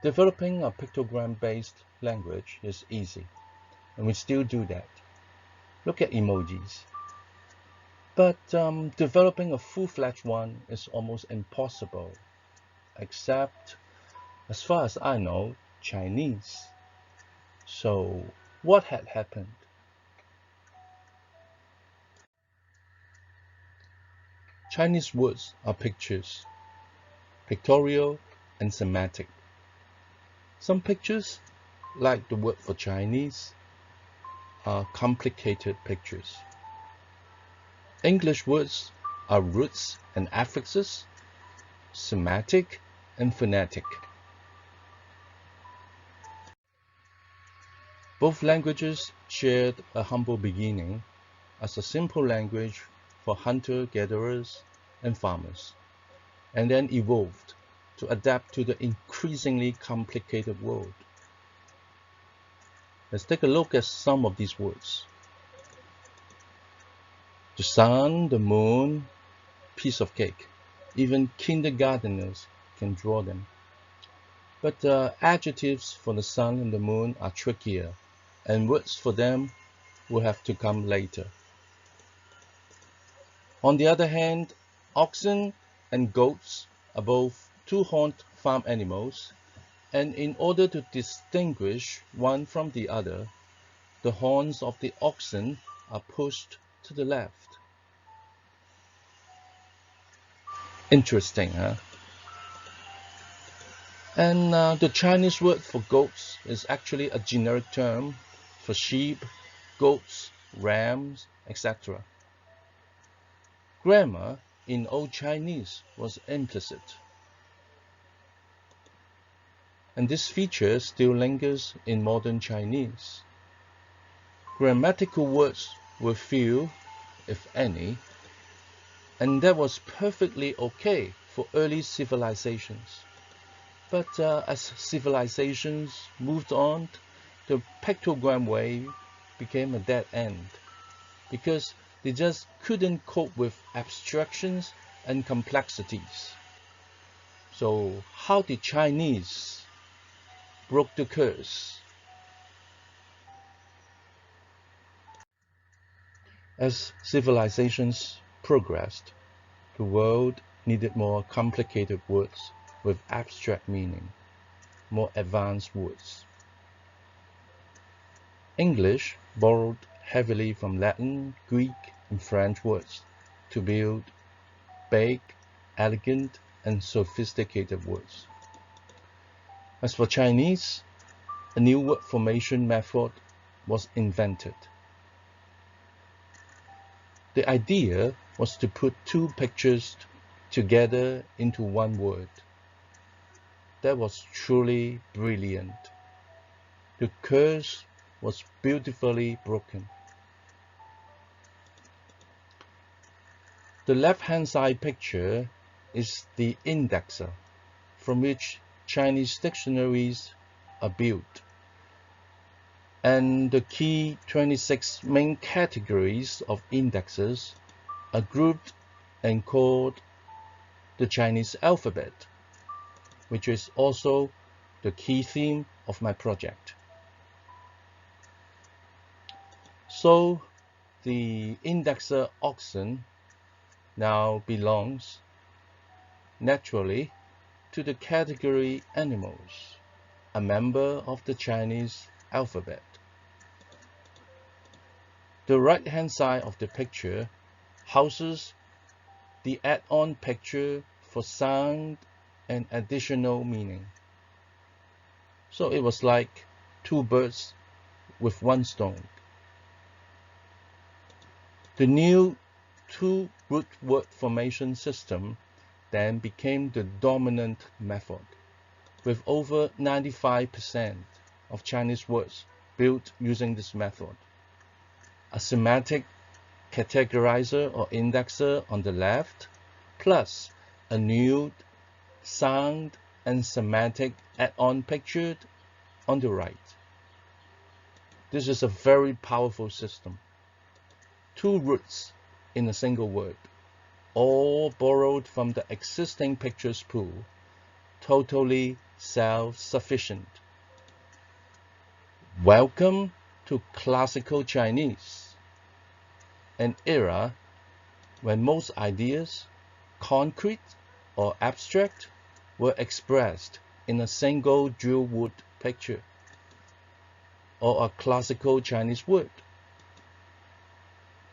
Developing a pictogram-based language is easy, and we still do that. Look at emojis. But developing a full-fledged one is almost impossible, except, as far as I know, Chinese. So, what had happened? Chinese words are pictures, pictorial and semantic. Some pictures, like the word for Chinese, are complicated pictures. English words are roots and affixes, semantic and phonetic. Both languages shared a humble beginning as a simple language for hunter-gatherers and farmers, and then evolved to adapt to the increasingly complicated world. Let's take a look at some of these words. The sun, the moon, piece of cake. Even kindergarteners can draw them. But adjectives for the sun and the moon are trickier, and words for them will have to come later. On the other hand, oxen and goats are both two-horned farm animals, and in order to distinguish one from the other, the horns of the oxen are pushed to the left. Interesting, huh? And the Chinese word for goats is actually a generic term for sheep, goats, rams, etc. Grammar in Old Chinese was implicit, and this feature still lingers in modern Chinese. Grammatical words were few, if any, and that was perfectly okay for early civilizations. But as civilizations moved on, the pictogram way became a dead end, because they just couldn't cope with abstractions and complexities. So how did Chinese broke the curse? As civilizations progressed, the world needed more complicated words with abstract meaning, more advanced words. English borrowed heavily from Latin, Greek, and French words to build big, elegant, and sophisticated words. As for Chinese, a new word formation method was invented. The idea was to put two pictures together into one word. That was truly brilliant. The curse was beautifully broken. The left-hand side picture is the indexer, from which Chinese dictionaries are built, and the key 26 main categories of indexes are grouped and called the Chinese alphabet, which is also the key theme of my project. So the indexer oxen now belongs naturally to the category animals, a member of the Chinese alphabet. The right-hand side of the picture houses the add-on picture for sound and additional meaning. So it was like two birds with one stone. The new two-root word formation system then became the dominant method, with over 95% of Chinese words built using this method. A semantic categorizer or indexer on the left, plus a new sound and semantic add-on picture on the right. This is a very powerful system. Two roots in a single word, all borrowed from the existing pictures pool, totally self-sufficient. Welcome to classical Chinese, an era when most ideas, concrete or abstract, were expressed in a single drill wood picture or a classical Chinese word.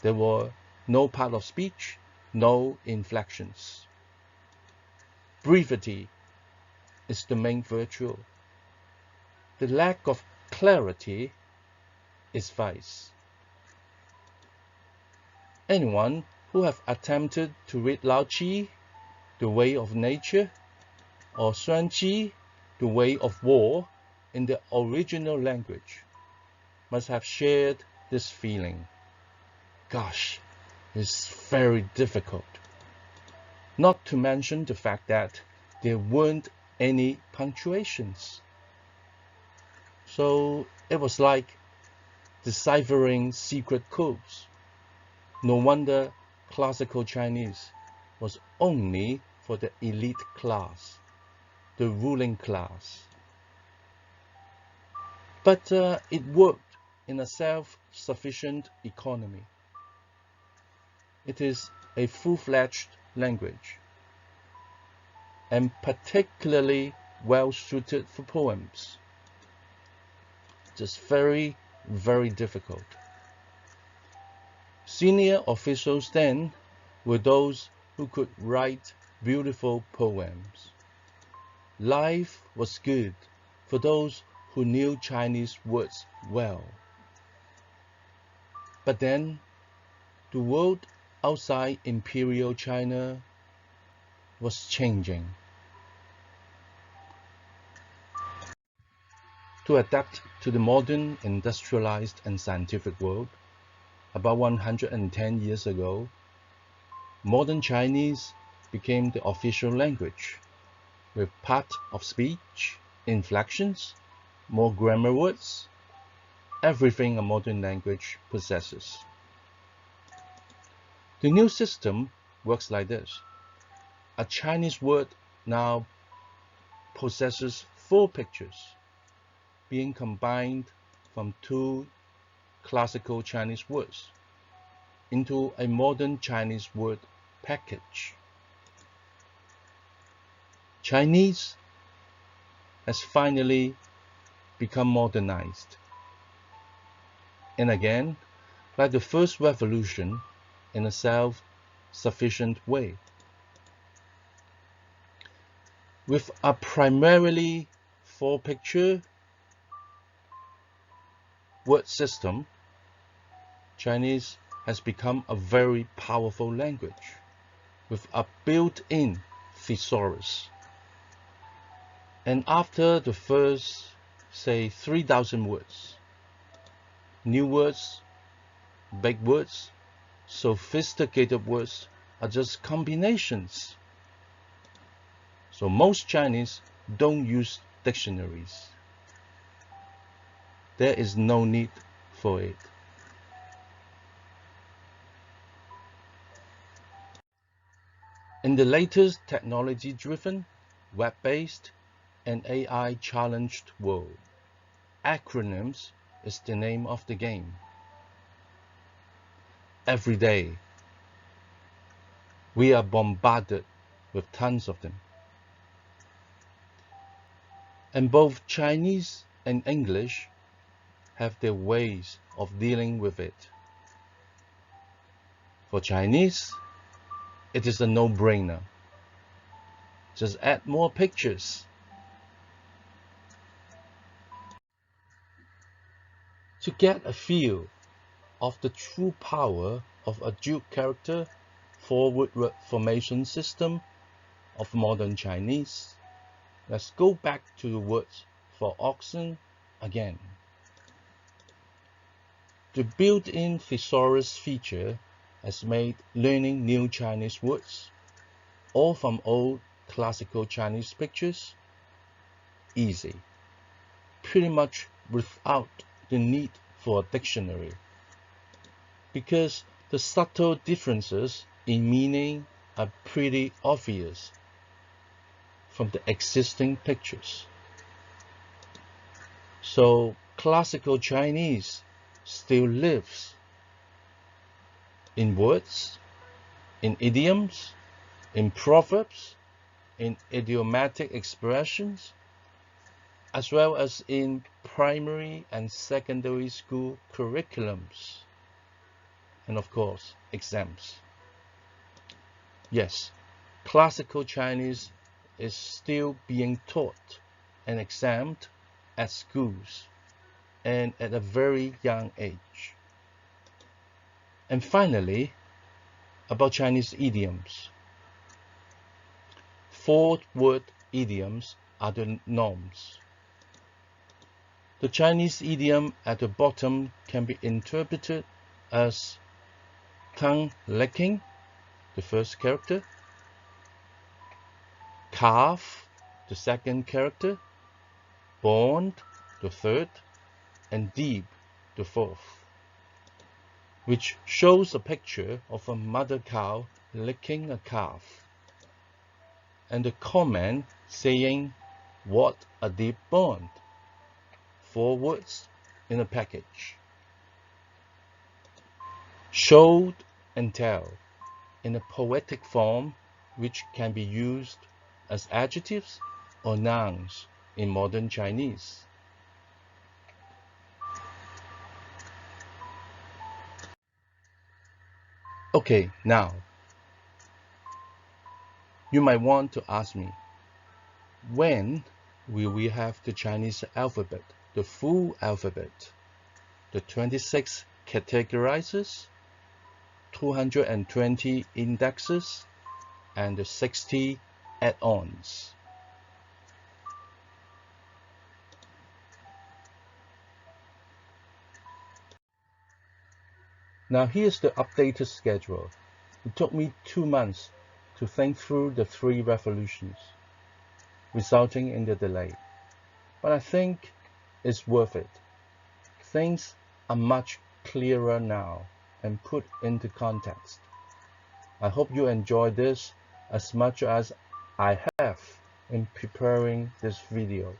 There were no part of speech, no inflections. Brevity is the main virtue. The lack of clarity is vice. Anyone who have attempted to read Lao Chi, The Way of Nature, or Xuan Qi, The Way of War, in the original language, must have shared this feeling. Gosh, it's very difficult. Not to mention the fact that there weren't any punctuations. So it was like deciphering secret codes. No wonder classical Chinese was only for the elite class, the ruling class. But it worked in a self-sufficient economy. It is a full-fledged language, and particularly well suited for poems. Just very, very difficult. Senior officials then were those who could write beautiful poems. Life was good for those who knew Chinese words well. But then, the world outside Imperial China was changing. To adapt to the modern, industrialized and scientific world, about 110 years ago, modern Chinese became the official language, with part of speech, inflections, more grammar words, everything a modern language possesses. The new system works like this. A Chinese word now possesses 4 pictures, being combined from 2 classical Chinese words into a modern Chinese word package. Chinese has finally become modernized. And again, like the first revolution, in a self-sufficient way. With a primarily 4-picture word system, Chinese has become a very powerful language with a built-in thesaurus. And after the first, say, 3,000 words, new words, big words, sophisticated words are just combinations. So most Chinese don't use dictionaries. There is no need for it. In the latest technology-driven, web-based, and AI-challenged world, acronyms is the name of the game. Every day, we are bombarded with tons of them. And both Chinese and English have their ways of dealing with it. For Chinese, it is a no-brainer. Just add more pictures. To get a feel of the true power of a dual character forward word formation system of modern Chinese, let's go back to the words for oxen again. The built-in thesaurus feature has made learning new Chinese words, all from old classical Chinese pictures, easy, pretty much without the need for a dictionary, because the subtle differences in meaning are pretty obvious from the existing pictures. So classical Chinese still lives in words, in idioms, in proverbs, in idiomatic expressions, as well as in primary and secondary school curriculums, and of course, exams. Yes, classical Chinese is still being taught and examined at schools and at a very young age. And finally, about Chinese idioms. 4-word idioms are the norms. The Chinese idiom at the bottom can be interpreted as tongue licking, the first character, calf, the second character, bond, the third, and deep, the fourth, which shows a picture of a mother cow licking a calf, and the comment saying, "What a deep bond." 4 words in a package. Showed and tell in a poetic form which can be used as adjectives or nouns in modern Chinese. Okay, now, you might want to ask me, when will we have the Chinese alphabet, the full alphabet, the 26 categorizers, 220 indexes, and the 60 add-ons? Now here's the updated schedule. It took me 2 months to think through the 3 revolutions, resulting in the delay. But I think it's worth it. Things are much clearer now and put into context. I hope you enjoy this as much as I have in preparing this video.